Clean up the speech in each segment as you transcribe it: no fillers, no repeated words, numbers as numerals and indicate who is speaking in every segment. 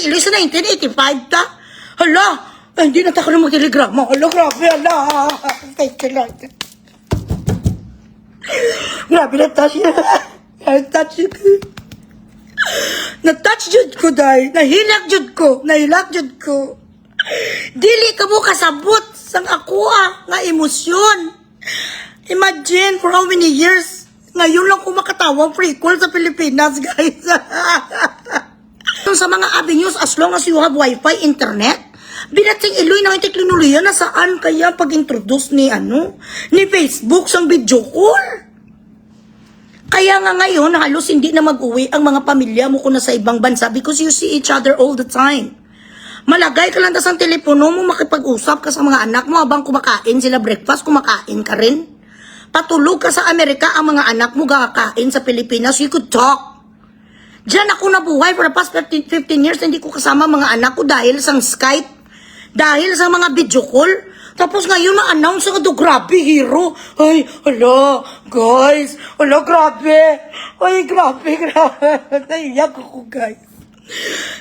Speaker 1: Iloy sa 1985 ta. Hala, hindi na tako na mag-telegrama. Hala, grabe, hala. Thank you, Lord. Grabe, na-touch yun. Na-touch yun. Na-touch yun ko, day. Nahilak yun ko. Nahilak yun ko. Dili ka mo kasabot sang ako nga emosyon. Imagine for how many years ngayon lang ko makatawang prequel sa Pilipinas, guys. Sa mga avenues, as long as you have wifi, internet, binating iloy na teknolohiya na saan kaya pag-introduce ni ni Facebook sang video call. Kaya nga ngayon, halos hindi na mag-uwi ang mga pamilya mo kung nasa ibang bansa because you see each other all the time. Malagay ka lang tas ang telepono mo, makipag-usap ka sa mga anak mo habang kumakain sila breakfast, kumakain ka rin. Patulog ka sa Amerika, ang mga anak mo kakain sa Pilipinas, you could talk. Diyan ako nabuhay for the past 15 years, hindi ko kasama mga anak ko dahil sa Skype, dahil sa mga video call. Tapos ngayon na-announce nga do, grabe, hero. Ay, hala, guys, hala, grabe. Ay, grabe. Naiyak ako, guys.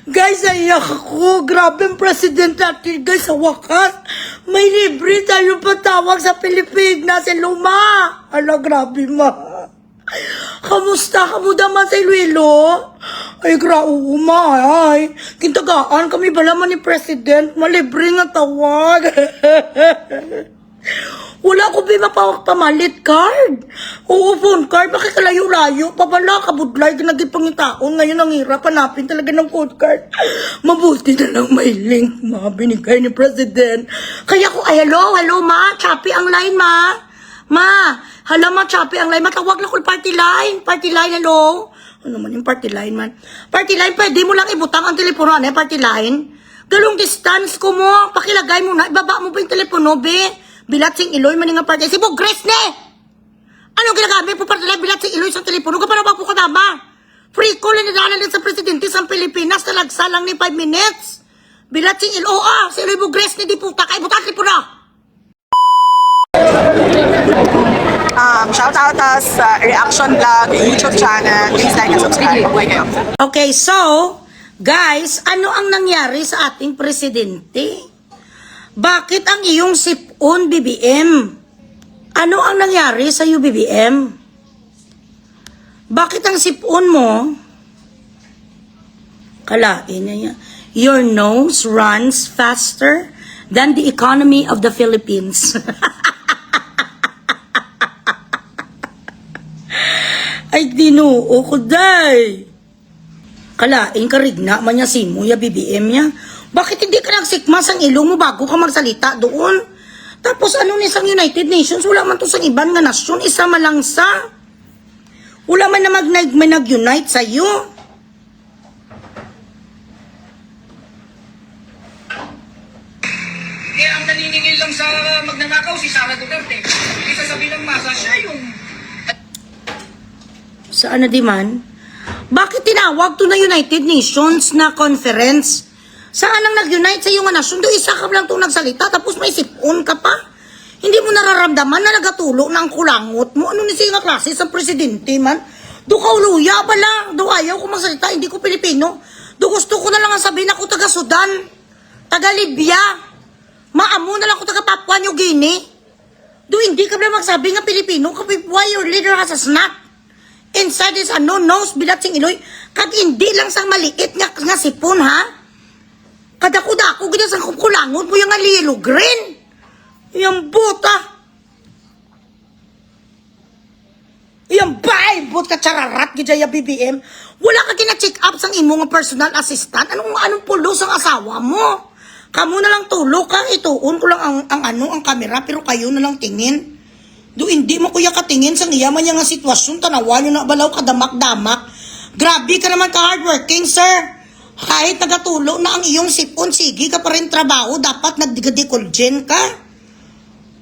Speaker 1: Guys, naiyak ako. Grabe ang president natin, guys, sa wakas. May libre tayo patawag sa Pilipinas, sa luma. Hala, grabe, ma. Kamusta ka mo daman sa Iloilo? Ay, grauma, ay. Kintagaan kami balaman ni President. Malibre nga tawag. Wala ko ba mapamalit card? Oo, phone card. Bakit kalayo-layo? Papala, kabudlay, ginagipangitaon. Ngayon ang hirap, hanapin talaga ng phone card. Mabuti na lang may link, ma. Binigay ni President. Kaya ko, ay, hello, ma. Choppy ang line, ma. Ma, hala, ma, choppy ang line. Matawag na ko party line. Party line, hello. Ano man yung party line, man? Party line, pwede mo lang ibutang ang telepono, party line. Galong distance ko mo. Pakilagay mo na. Ibaba mo pa yung telepono, be. Bilatsing Iloy man nga party. Si Bugres ne! Anong ginagamit po party line? Bilatsing Iloy sa telepono. Kapano ba po katama? Free call na nadalan sa presidente sa Pilipinas. Talagsa lang ni 5 minutes. Bilatsing Iloy. Si Iloy Bugres ne di puta. Kaya butang telepono.
Speaker 2: Shout out us reaction vlog YouTube channel. Please like and subscribe.
Speaker 1: Okay, so guys, ano ang nangyari sa ating presidente? Bakit ang iyong sipon, BBM? Ano ang nangyari sa iyo, BBM? Bakit ang sipon mo? Kalain niya. Your nose runs faster than the economy of the Philippines. Ay, dinuo ko, day. Kalain ka rigna man niya si Muya BBM niya. Bakit hindi ka nagsikmas ang ilong mo bago ka magsalita doon? Tapos ano ni sang United Nations? Wala man to sa ibang nga nasyon. Isa man lang sa. Wala man na nag-unite sa iyo.
Speaker 3: Eh, ang naniningil lang sa magnanakaw si Sara Duterte. Hindi sasabihin ng masa siya yung...
Speaker 1: Saan na di man? Bakit tinawag to na United Nations na conference? Saan ang nag-unite sa iyo nga nasyon? Do isa ka lang itong nagsalita tapos may sipon ka pa? Hindi mo nararamdaman na nagatulo na ang kulangot mo? Ano ni siya nga klase sa presidente man? Do ka uluya ba lang? Do ayaw ko magsalita, hindi ko Pilipino. Do gusto ko na lang ang sabihin ako taga Sudan, taga Libya, maamo na lang ako taga Papua New Guinea. Do hindi ka ba magsabi nga Pilipino? Why your leader has a snack? Inside is nose, bilatsing Iloy. Kag hindi lang sang maliit nga sipon, ha? Kadako-dako, gina sang kulangon mo yung alilo green. Yung buta. Yung baibot ka chararat, gidya BBM. Wala ka gina-check up sang imo nga personal assistant. Anong pulos ang asawa mo? Kamu na lang tulog ka, ituon ko lang ang camera, pero kayo na lang tingin. Do hindi mo kuya katingin sang iyaman niya nga sitwasyon, tanawan nyo na balaw kadamak-damak. Grabe ka naman ka-hardworking, sir. Kahit nagatulo na ang iyong sipon, sige ka pa rin trabaho, dapat nagdigadikol-gen ka.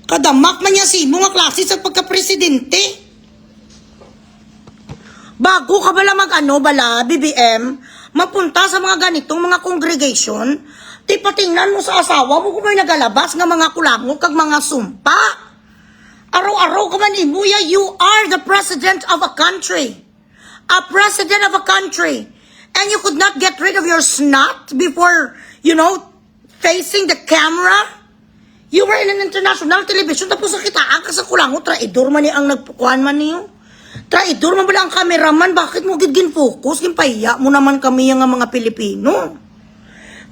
Speaker 1: Kadamak man niya si mo nga klase sa pagka-presidente. Bago ka bala BBM, mapunta sa mga ganitong mga congregation, di patingnan mo sa asawa mo kung may nagalabas nga mga kulangot kag mga sumpa. Araw-araw ka man imuya, you are the president of a country. A president of a country. And you could not get rid of your snot before, facing the camera? You were in an international television, tapos nakitaan ka sa kulangot, traidor man ang nagpukuhan man niyo. Traidor man ba ang cameraman, bakit mo gin-focus? Ginpahiya mo naman kami yung mga Pilipino.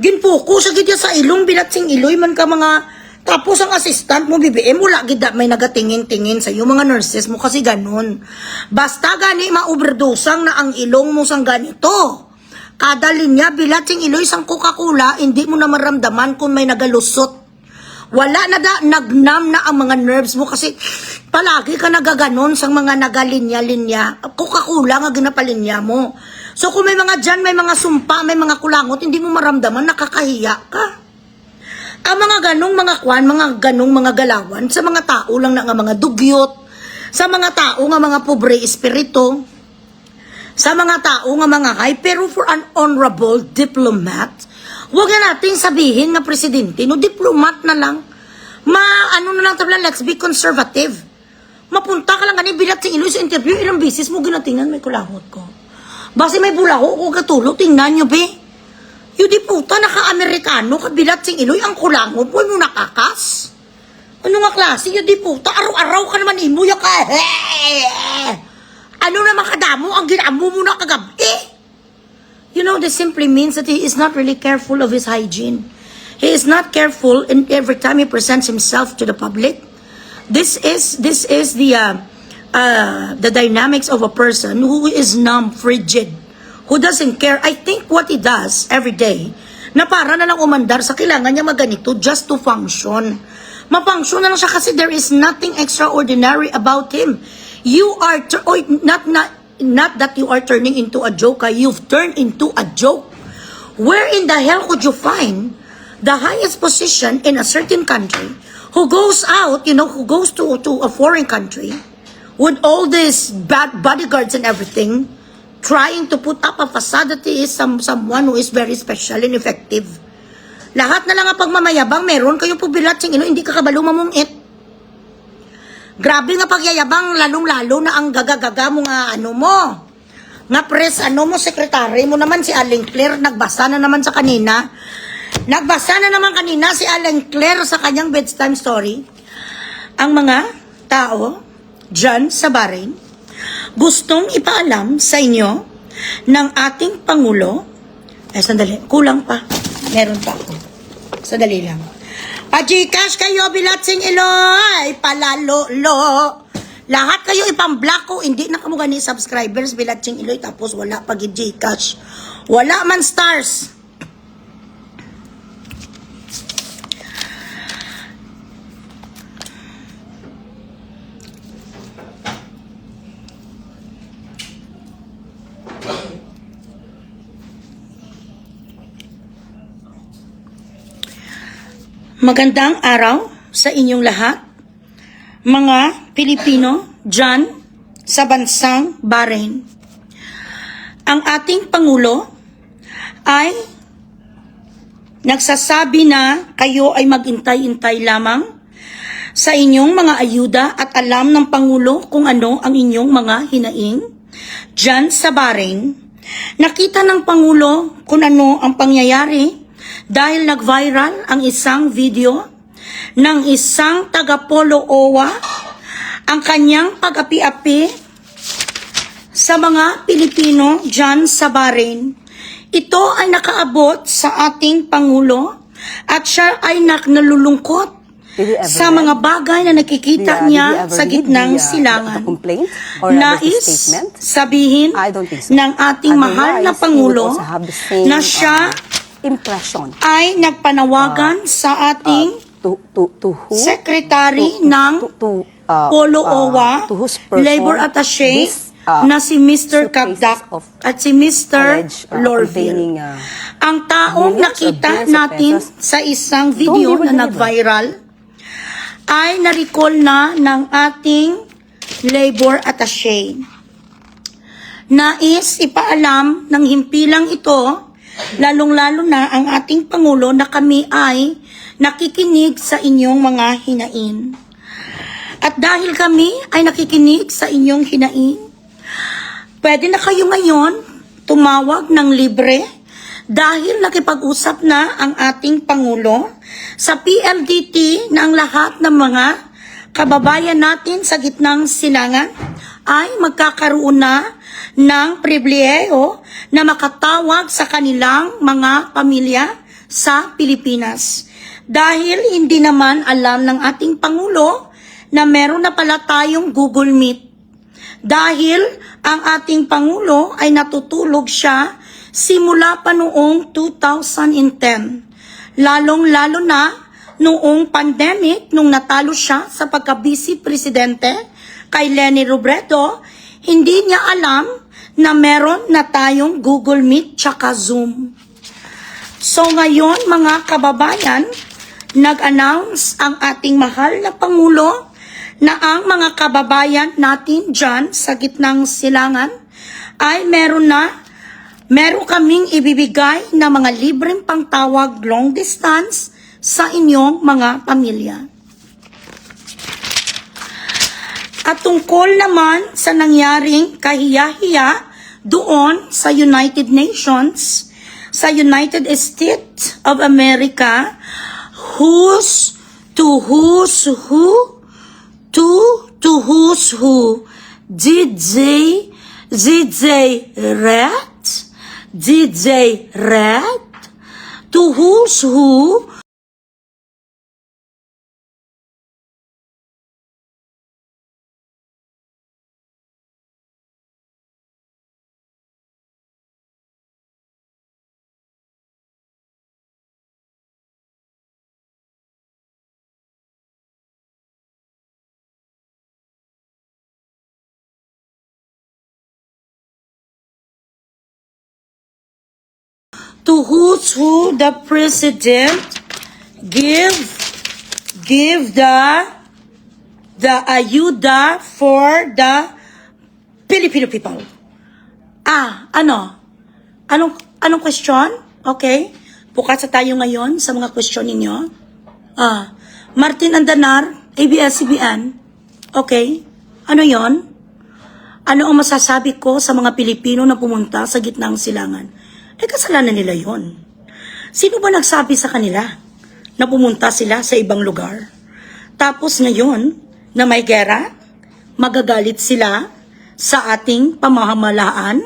Speaker 1: Gin-focus, gid sa ilong, binatsing iloy man ka mga. Tapos ang assistant mo, BBM, wala gid may nagatingin-tingin sa iyo, mga nurses mo, kasi ganun. Basta gani, ma-overdosang na ang ilong mo sang ganito. Kada linya, bilatsing iloy sang Coca-Cola, hindi mo na maramdaman kung may nagalusot. Wala na nagnam na ang mga nerves mo kasi palagi ka nagaganon sa mga nagalinya-linya. Coca-Cola nga ginapalinya mo. So kung may mga dyan, may mga sumpa, may mga kulangot, hindi mo maramdaman, nakakahiya ka. Ang mga ganong mga kwan, mga ganong mga galawan, sa mga tao lang na nga mga dugyot, sa mga tao nga mga pobre espiritu, sa mga tao nga mga high, pero for an honorable diplomat, huwag na natin sabihin na presidente, no, diplomat na lang. Ano na lang tabla, let's be conservative. Mapunta ka lang ganun, bilat sa ilo sa interview, ilang bisis mo ginatingnan, may kulangot ko. Basta may bulaho ko katulog, tingnan nyo, be. Yung di puta, naka-Amerikano, kabilat sing iloy, ang kulangot mo, mo nakakas. Ano nga klase, yung di puta, araw-araw ka naman imo, yung ka, ano naman kadamo, ang ginamo mo na kagabi. This simply means that he is not really careful of his hygiene. He is not careful in every time he presents himself to the public. This is the dynamics of a person who is numb, frigid, who doesn't care. I think what he does every day, na para na lang umandar sa kailangan niya maganito just to function. Ma-function na lang siya kasi there is nothing extraordinary about him. You are, not that you are turning into a joke, you've turned into a joke. Where in the hell could you find the highest position in a certain country who goes out, who goes to a foreign country with all these bad bodyguards and everything, trying to put up a facade that he is someone who is very special and effective. Lahat na lang ang pagmamayabang, meron kayong pubilat sing hindi ka kabalo mamungit. Grabe nga pagyayabang, lalong-lalo na ang gagagaga mo nga nga press, sekretary mo naman si Aling Claire, nagbasa na naman si Aling Claire sa kanyang bedtime story. Ang mga tao dyan sa Bahrain, gustong ipaalam sa inyo ng ating Pangulo, sandali, kulang pa, meron pa ako, sandali lang. Pa-Gcash kayo, bilatsing iloy, palalo-lo. Lahat kayo ipang-block ko, hindi na kamo gani subscribers, bilatsing iloy, tapos wala pag-Gcash. Wala man stars. Magandang araw sa inyong lahat, mga Pilipino dyan sa bansang Bahrain. Ang ating Pangulo ay nagsasabi na kayo ay mag-intay-intay lamang sa inyong mga ayuda at alam ng Pangulo kung ano ang inyong mga hinaing dyan sa Bahrain. Nakita ng Pangulo kung ano ang pangyayari dahil nag-viral ang isang video ng isang taga-Polo Owa, ang kanyang pag-api-api sa mga Pilipino dyan sa Bahrain. Ito ay nakaabot sa ating Pangulo at siya ay nalulungkot sa mga bagay na nakikita niya sa gitnang silangan. Nais sabihin ng ating mahal na Pangulo na siya ay nagpanawagan sa ating secretary ng Polo Owa, labor attaché na si Mr. Kagdak at si Mr. Lorville. Ang taong nakita natin sa isang video na nag-viral ay na-recall na ng ating labor attaché. Nais ipaalam ng himpilang ito, lalong-lalo na ang ating Pangulo, na kami ay nakikinig sa inyong mga hinain. At dahil kami ay nakikinig sa inyong hinain, pwede na kayo ngayon tumawag ng libre dahil nakipag-usap na ang ating Pangulo sa PLDT na ang lahat ng mga kababayan natin sa gitnang silangan ay magkakaroon na ng pribilehiyo na makatawag sa kanilang mga pamilya sa Pilipinas. Dahil hindi naman alam ng ating Pangulo na meron na pala tayong Google Meet. Dahil ang ating Pangulo ay natutulog siya simula pa noong 2010. Lalong-lalo na noong pandemic, nung natalo siya sa pagka-vice presidente kay Leni Robredo, hindi niya alam na meron na tayong Google Meet tsaka Zoom. So ngayon mga kababayan, nag-announce ang ating mahal na Pangulo na ang mga kababayan natin dyan sa gitnang silangan ay meron kaming ibibigay na mga libreng pangtawag long distance sa inyong mga pamilya. At tungkol naman sa nangyaring kahiya-hiya doon sa United Nations, sa United States of America, who's who? Did they rat? To who's who? To who's who the president give the ayuda for the Filipino people. Anong question? Okay. Bukas tayo ngayon sa mga question ninyo. Martin Andanar, ABS-CBN. Okay. Ano yon? Ano ang masasabi ko sa mga Pilipino na pumunta sa gitnang silangan? Kasalanan nila yon. Sino ba nagsabi sa kanila na pumunta sila sa ibang lugar? Tapos ngayon, na may gera, magagalit sila sa ating pamamahalaan?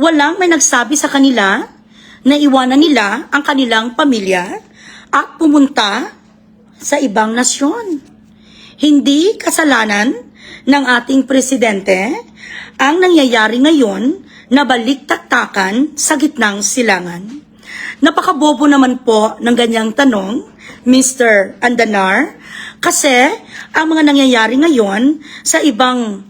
Speaker 1: Walang may nagsabi sa kanila na iwanan nila ang kanilang pamilya at pumunta sa ibang nasyon. Hindi kasalanan ng ating presidente ang nangyayari ngayon na balik-taktakan sa gitnang silangan. Napakabobo naman po ng ganyang tanong, Mr. Andanar, kasi ang mga nangyayari ngayon sa ibang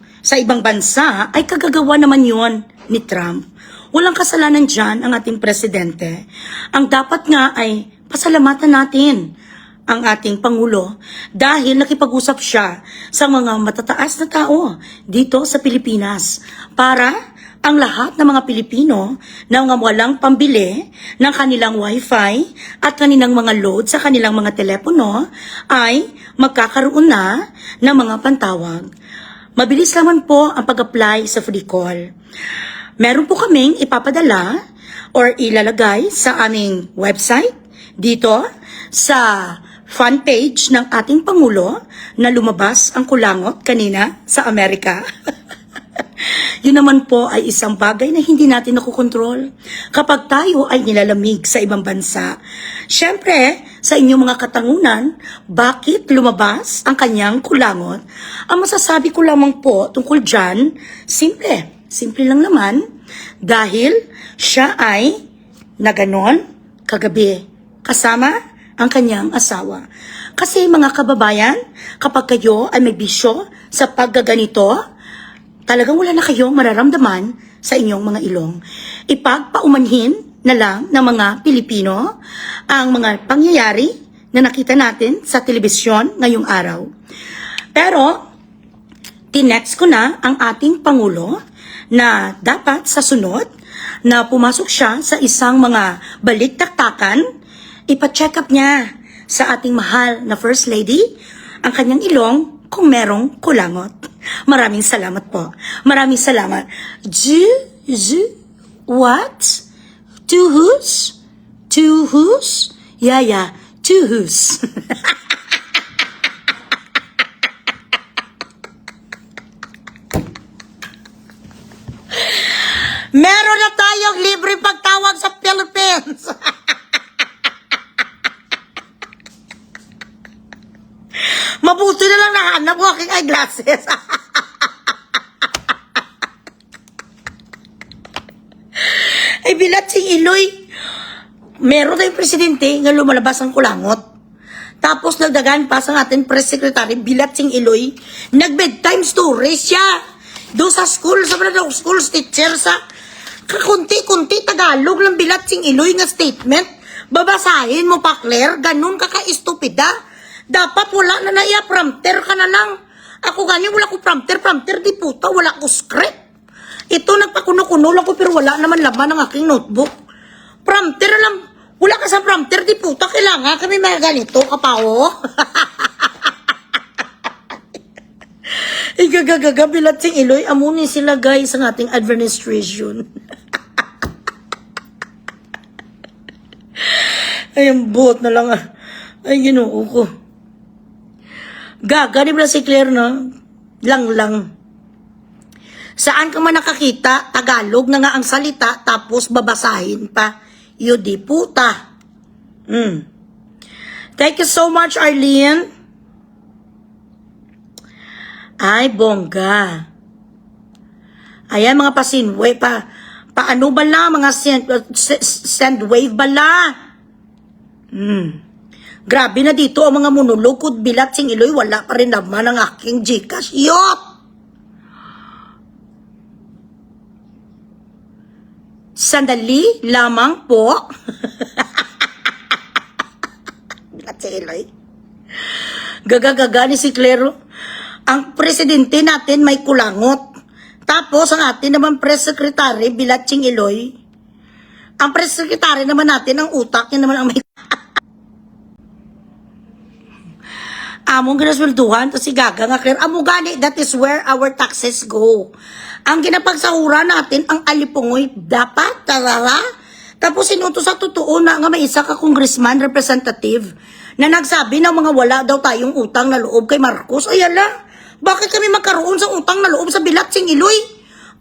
Speaker 1: bansa ay kagagawa naman yon ni Trump. Walang kasalanan dyan ang ating presidente. Ang dapat nga ay pasalamatan natin ang ating Pangulo dahil nakipag-usap siya sa mga matataas na tao dito sa Pilipinas para ang lahat ng mga Pilipino na mga walang pambili ng kanilang wifi at kanilang mga load sa kanilang mga telepono ay magkakaroon na ng mga pantawag. Mabilis naman po ang pag-apply sa free call. Meron po kaming ipapadala or ilalagay sa aming website dito sa fan page ng ating Pangulo na lumabas ang kulangot kanina sa Amerika. Yun naman po ay isang bagay na hindi natin nakukontrol kapag tayo ay nilalamig sa ibang bansa. Siyempre, sa inyong mga katangunan, bakit lumabas ang kanyang kulangot? Ang masasabi ko lamang po tungkol dyan, simple lang naman, dahil siya ay naganon kagabi kasama ang kanyang asawa. Kasi mga kababayan, kapag kayo ay may bisyo sa paggaganito, talagang wala na kayong mararamdaman sa inyong mga ilong. Ipagpaumanhin na lang ng mga Pilipino ang mga pangyayari na nakita natin sa telebisyon ngayong araw. Pero, tinext ko na ang ating Pangulo na dapat sa sunod na pumasok siya sa isang mga balik-taktakan, ipa-check up niya sa ating mahal na First Lady ang kanyang ilong kung merong kulangot. Maraming salamat po. Maraming salamat. What? Two whos? Two whos? Yeah, two whos. Meron na tayong libre pagtawag sa Philippines. Mabuti na lang nahanap ko aking eyeglasses. Ay, bilat si Iloy. Meron tayong presidente nga lumalabas ang kulangot. Tapos nagdagan pa sa ating press secretary, bilat sing Iloy. Nag-bedtime story siya. Doon sa school, sa mga school teacher sa kakunti-kunti Tagalog lang bilat sing Iloy nga statement. Babasahin mo pa, Claire, ganun ka ka-estupida. Dapat wala na naiya, prompter ka na lang. Ako ganyan, wala ko prompter di puta, wala ko script. Ito, nagpakuno-kuno lang ko, pero wala naman laman ng aking notebook. Prompter lang, wala ka sa prompter, di puta, kailangan kami mga ganito, kapawo. Igagagaga, bilat sing Iloy, amunin sila guys ang ating administration. Ay, ang buot na lang. Ay, ginoo ko. Gaga, di ba si Claire, no? Lang. Saan ka man nakakita, Tagalog na nga ang salita, tapos babasahin pa. Yudi puta. Thank you so much, Arlene. Ay, bongga. Ayan, mga pasinway, paano bala, mga send wave bala. Grabe na dito ang mga monolog kud bilat sing Iloy, wala pa rin naman ang aking Gcash. Yot! Sandali lamang po. Bilat sing Iloy. Gaga ni si Claire. Ang presidente natin may kulangot. Tapos ang atin naman press secretary, bilat sing Iloy. Ang press secretary naman natin, ang utak niya naman ang may among ginaswelduhan, to si Gaga nga Claire, amo gani, that is where our taxes go. Ang ginapagsahura natin, ang alipungoy, dapat, tarara. Tapos sinuto sa totoo na nga may isa ka congressman, representative, na nagsabi na mga wala daw tayong utang na loob kay Marcos. Ay ala, bakit kami magkaroon sa utang na loob sa bilat sing Iloy?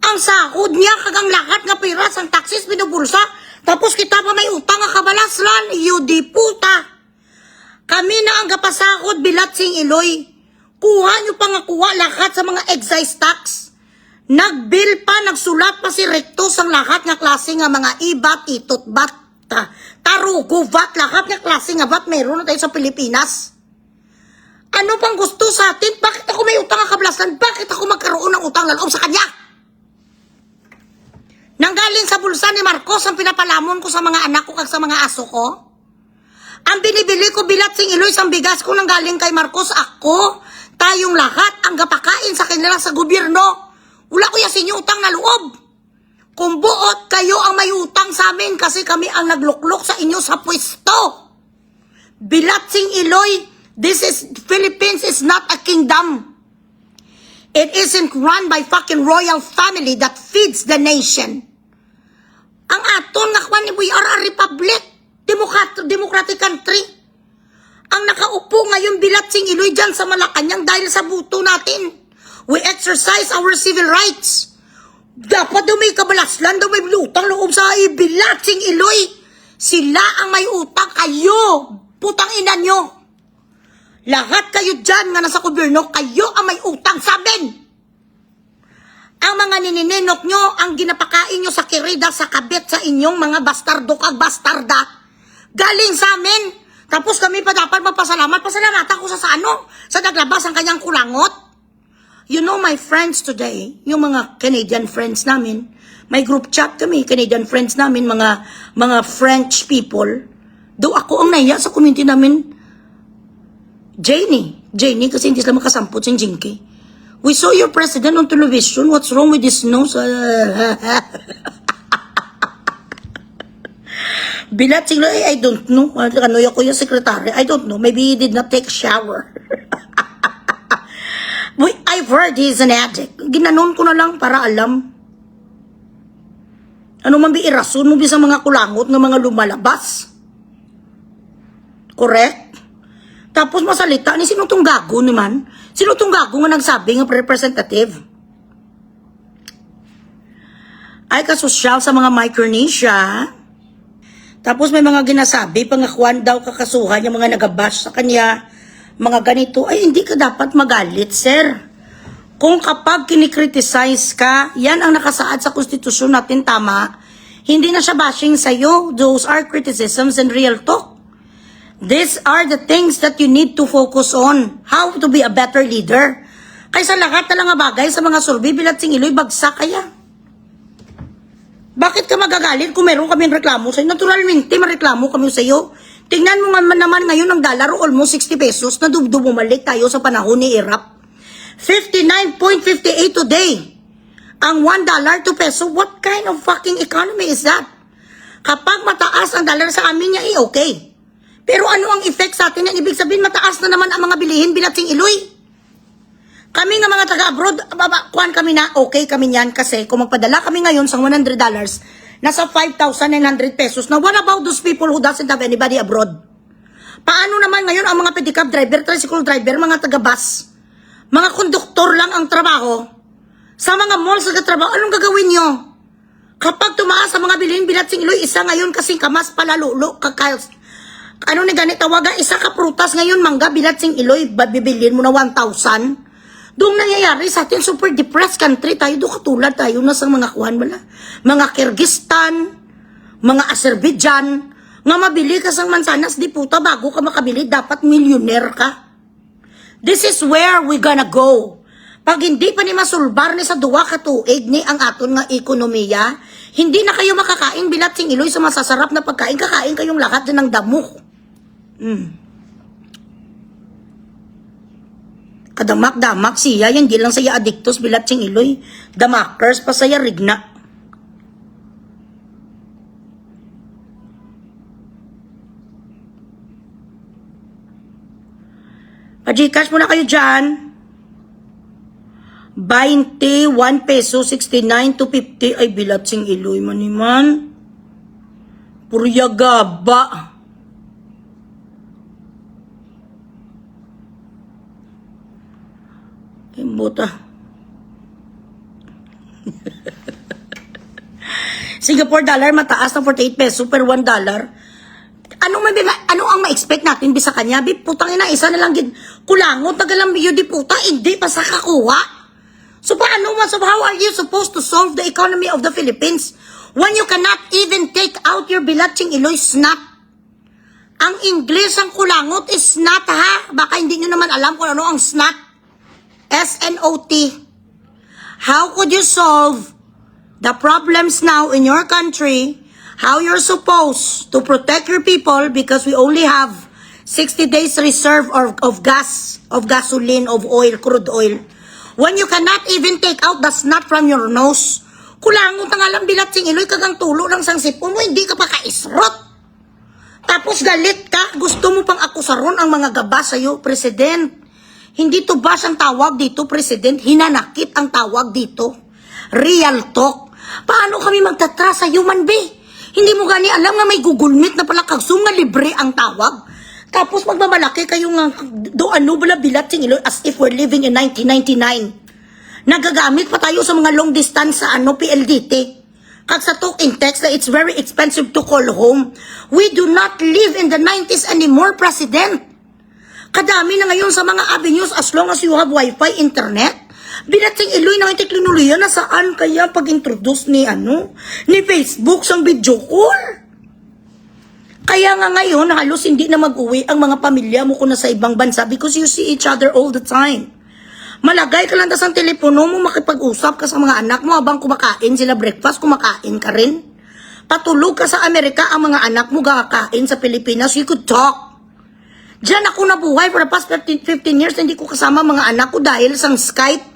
Speaker 1: Ang sahod niya, kagang lahat nga pera, ang taxes, binubulsa. Tapos kita pa may utang nga kabalaslan, yudi puta. Kami na ang kapasahod bilat sing Iloy. Kuha nyo pa nga kuha lahat sa mga excise tax. Nagbill pa, nagsulat pa si Rectos ang lahat nga klase nga mga ibat, itot, bat, tarugo, vat, lahat nga klase nga vat meron na tayo sa Pilipinas. Ano pang gusto sa atin? Bakit ako may utang nga kablasan? Bakit ako magkaroon ng utang na loob sa kanya? Nanggaling sa bulsa ni Marcos ang pinapalamon ko sa mga anak ko kag sa mga aso ko. Ang binibili ko bilat sing Iloy sa bigas ko nang galing kay Marcos, ako, tayong lahat ang gapakain sa kanila sa gobyerno. Wala ko yasin yung utang na loob. Kung buot kayo ang may utang sa amin kasi kami ang nagluklok sa inyo sa pwesto. Bilat sing Iloy, Philippines is not a kingdom. It isn't run by fucking royal family that feeds the nation. Ang aton nga kwan, we are a republic. Democratic country. Ang nakaupo ngayon bilat sing Iloy dyan sa Malacanang dahil sa buto natin. We exercise our civil rights. Dapat daw may kabalaslan, daw may utang loob sa bilat sing Iloy. Sila ang may utang, kayo. Putang ina nyo. Lahat kayo dyan nga nasa gobyerno, kayo ang may utang sa amin. Ang mga nininenok nyo, ang ginapakain nyo sa kirida, sa kabit sa inyong mga bastardo kag bastarda. Galing sa amin. Tapos kami pa dapat magpasalamat. Pasalamatan ko sa ano? Sa naglabas ang kanyang kulangot. You know my friends today, yung mga Canadian friends namin, may group chat kami, Canadian friends namin, mga French people. Daw ako ang naiya sa community namin. Janie kasi hindi sila makasampot sa Jinky. We saw your president on television. What's wrong with his nose? Bilat sing Iloy, I don't know. Ano yung kuya secretary? I don't know. Maybe he did not take a shower. I've heard he's an addict. Ginanon ko na lang para alam. Ano man irason mo bisang mga kulangot ng mga lumalabas? Correct? Tapos masalita ni sino tong gago naman? Sino tong gago nga nagsabi ng representative? Ay kasosyal sa mga Micronesia. Tapos may mga ginasabi, pangakuan daw kakasuhan yung mga nagabash sa kanya, mga ganito. Ay hindi ka dapat magalit, sir. Kung kapag kinikriticize ka, yan ang nakasaad sa konstitusyon natin, tama. Hindi na siya bashing sa'yo. Those are criticisms and real talk. These are the things that you need to focus on. How to be a better leader. Kaysa lahat na lang nga bagay sa mga survey, bilat sing iloy, bagsak kaya. Bakit ka magagalit kung meron kaming reklamo sa'yo? Naturalmente, mareklamo kami sa'yo. Tingnan mo naman ngayon ang dollar, almost 60 pesos, na bumalik tayo sa panahon ni Irap. 59.58 today. Ang $1 to peso, what kind of fucking economy is that? Kapag mataas ang dollar sa amin niya, okay. Pero ano ang effect sa atin? Ibig sabihin, mataas na naman ang mga bilihin bilat sing iloy. Kami nga mga taga-abroad, kuhan kami na, okay kami niyan kasi kung magpadala kami ngayon sa $100, nasa 5,900 pesos. Now, what about those people who doesn't have anybody abroad? Paano naman ngayon ang mga pedicab driver, tricycle driver, mga taga-bus? Mga konduktor lang ang trabaho. Sa mga malls sa trabaho, anong gagawin nyo? Kapag tumaas sa mga bilihin, bilat sing iloy, isa ngayon kasing kamas palalulo, ano ni ganit tawagan, isa ka prutas ngayon, mangga, bilat sing iloy, bibilin mo na 1,000. Doong nangyayari sa atin, super depressed country tayo, doon katulad tayo na sa mga kuhan bala. Mga Kyrgyzstan, mga Azerbaijan, nga mabili ka sang mansanas, di puta, bago ka makabili, dapat millionaire ka. This is where we gonna go. Pag hindi pa ni masulbar ni sa duwa ka tuig ni ang aton nga ekonomiya, hindi na kayo makakain bilat sing iloy sa masasarap na pagkain, kakain kayong lahat din ng damok. Kadamak-damak siya, hindi lang saya adiktos bilat sing iloy. Damakers pa saya rigna. Pa-Gcash muna kayo dyan. 20, 1 peso, 69 to 50. Ay, bilat sing iloy maniman. Purya gaba. Imbota. Singapore dollar mataas na 48 peso per $1. Ano ang ma-expect natin bisa kanya? Putang ina, isa na lang kulangot, nagalambiyo di puta, hindi pa sa kakuha. So paano, how are you supposed to solve the economy of the Philippines when you cannot even take out your bilatsing iloy snot? Ang English ang kulangot is snot, ha? Baka hindi nyo naman alam kung ano ang snot. S-N-O-T. How could you solve the problems now in your country? How you're supposed to protect your people because we only have 60 days reserve of gas, of gasoline, of oil, crude oil. When you cannot even take out the snot from your nose, kulangot ang alam bilat sing iloy kagang tulo lang sang sipon mo, hindi ka pa kaisrot. Tapos galit ka, gusto mo pang akusaron ang mga gaba sa'yo, President. Hindi to bash ang tawag dito, President. Hinanakit ang tawag dito. Real talk. Paano kami magtatra sa human being? Hindi mo gani alam nga may Google Meet na pala kagsum na libre ang tawag. Tapos magmamalaki kayo nga ano bala bilat sing iloy as if we're living in 1999. Nagagamit pa tayo sa mga long distance sa PLDT. Kag sa talk in text na it's very expensive to call home. We do not live in the 90s anymore, President. Kadami na ngayon sa mga avenues as long as you have wifi, internet. Binating iloy na teknolohiya na saan kaya pag-introduce ni ni Facebook sang video call. Kaya nga ngayon halos hindi na mag-uwi ang mga pamilya mo kung nasa ibang bansa because you see each other all the time. Malagay ka lang sa telepono mo, makipag-usap ka sa mga anak mo habang kumakain sila breakfast, kumakain ka rin. Patulog ka sa Amerika, ang mga anak mo kakain sa Pilipinas, you could talk. Diyan ako nabuhay for the past 15 years, hindi ko kasama mga anak ko dahil sa Skype.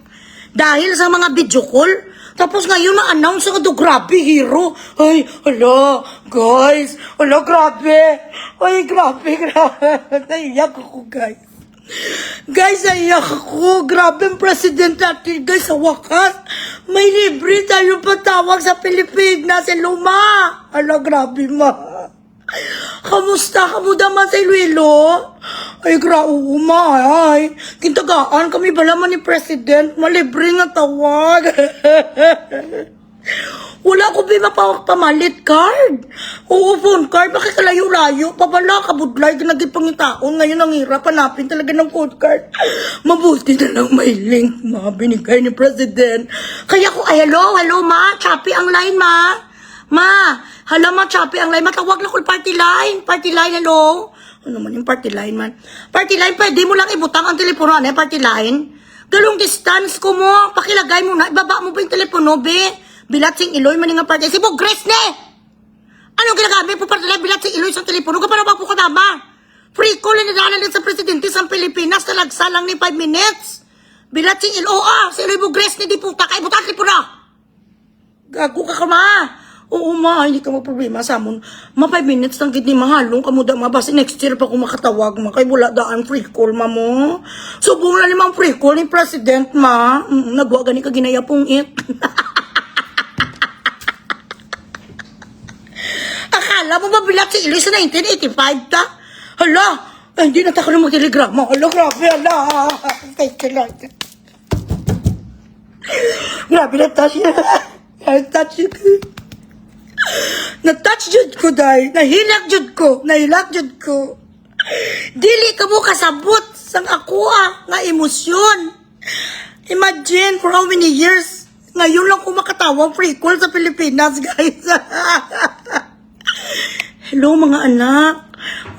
Speaker 1: Dahil sa mga video call, tapos ngayon na-announce nga do, grabe, hero. Ay, hala, guys. Hala, grabe. Ay, grabe. Naiyak ako, guys. Guys, naiyak ako. Grabe ang president natin, guys. Sa wakas, may libre tayo patawag sa Pilipinas. Hello, ma. Ala, grabe, ma. Kamusta? Kamuda man sa Iloilo? Ay, grao, ma. Ay, kintagaan kami bala man ni president. Malibre nga tawag. Wala ko ba mapamalit card? Oo, phone card. Bakit kalayo-layo? Pabala, kabudlay, nagipangitaon. Ngayon ang hirap, hanapin talaga ng phone card. Mabuti na lang may link, ma. Binigay ni President. Kaya ko, ay, hello, ma. Choppy ang line, ma. Ma, hala, ma, choppy ang line. Matawag na ko party line. Party line, hello. Ano man yung party line, man? Party line, pwede mo lang ibutang ang telepono, ano, party line? Galong distance ko mo. Pakilagay mo na. Ibaba mo ba yung telepono, be? Bilatsing Iloy, maningang party. Si Bugres, ne! Anong ginagamit po para bilatsing Iloy sa telepono? Kapag ba po katama? Free call na nadalan sa presidente sa Pilipinas, talagsalang ni 5 minutes. Bilatsing Iloy, si Iloy Bugres, ni di puta, kay butang telepono. Gago ka ma. Oo ma, hindi ka problema sa amon. Ma 5 minutes lang gid ni mahalong kamuda ma. Basta next year pa kung makatawag ma. Kay wala daan free call ma mo. Subong na limang free call ni president ma. Nagwa gani ka ginaya pong it. Akala mo ba bilat si Iloy sa 1985 ta? Hala, ay, hindi na tako na mag-telegrama. Hala, grabe, hala. Thank you, Lord. Grabe, na-touch yun. Na-touch yun. Na-touch yun ko, day. Nahilak yun ko. Nahilak yun ko. Dili ka mo kasabot sang ako nga emosyon. Imagine for how many years. Ngayon lang ko makatawang free call sa Pilipinas, guys. Hello, mga anak.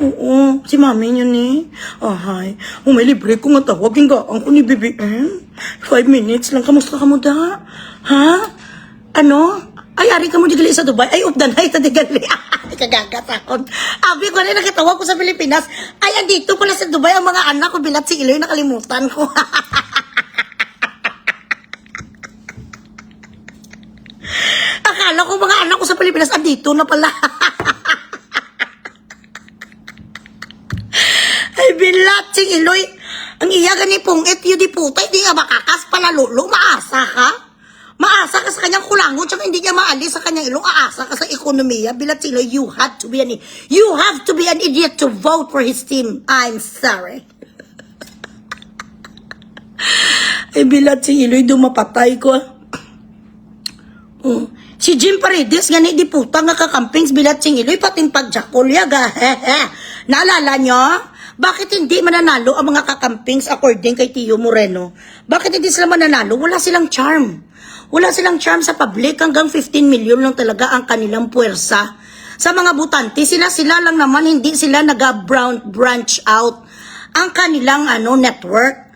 Speaker 1: Oo, si mami yun eh. Oh, hi. Oh, may libre ko nga tawag. Ang ko ni BBM. 5 minutes lang. Kamusta ka mo da? Ha? Ano? Ay, ari ka mo digali sa Dubai. Ay, updanay ta digali. Ay, kagagat ako. Abi ko rin nakatawag ko sa Pilipinas. Ay, andito pala sa Dubai ang mga anak ko. Bilat si Iloy, nakalimutan ko. Akala ko mga anak ko sa Pilipinas, andito na pala. Ay, bilat si Iloy. Ang iya gani pong etyo di puta, hindi nga makakas pala lulo. Maasa ka? Maasa ka sa kanyang kulangon, tsaka hindi niya maalis sa kanyang ilong. Aasa ka sa ekonomiya. Bilat si Iloy, you have to be an idiot to vote for his team. I'm sorry. Ay, bilat si Iloy, dumapatay ko. Si Jim Paredes, gani di puta nga kakampings bilat sing Iloy, pating pagjakulya ga. Naalala nyo? Bakit hindi mananalo ang mga kakampings according kay Tio Moreno? Bakit hindi sila mananalo? Wala silang charm. Wala silang charm sa public. Hanggang 15 million lang talaga ang kanilang puwersa. Sa mga butante, sila lang naman, hindi sila nag-branch out ang kanilang network.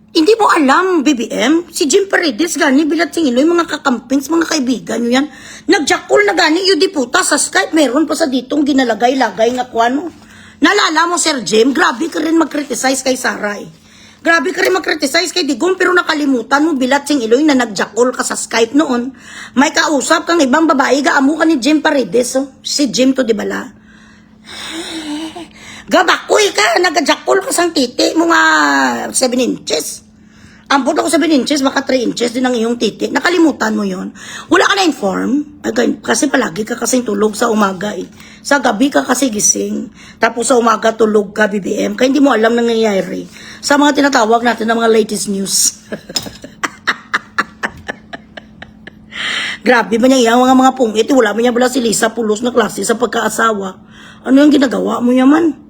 Speaker 1: Hindi mo alam, BBM, si Jim Paredes gani, bilat sing Iloy, mga kakampings, mga kaibigan nyo yan. Nagjakol na gani, yun di puta, sa Skype, meron pa sa ditong ginalagay-lagay nga kuano. Nalala mo, Sir Jim, grabe ka rin mag-criticize kay Saray. Grabe ka rin mag-criticize kay Digong, pero nakalimutan mo, bilat sing Iloy, na nagjakol ka sa Skype noon. May kausap kang ibang babae, gaamu ka ni Jim Paredes, oh. Si Jim to, di bala? Gabakoy ka, nagjakol ka sang titi mo nga 7 inches. Ambot ako 7 inches, baka 3 inches din ang iyong titi. Nakalimutan mo yon. Wala ka na-inform. Kasi palagi ka kasing tulog sa umaga eh. Sa gabi ka kasi gising. Tapos sa umaga tulog ka, BBM. Kaya hindi mo alam nangyayari. Sa mga tinatawag natin ng mga latest news. Grabe ba niya yung mga pungit. Wala mo niya bala si Lisa Pulos na klase sa pagkaasawa. Ano yung ginagawa mo niya man?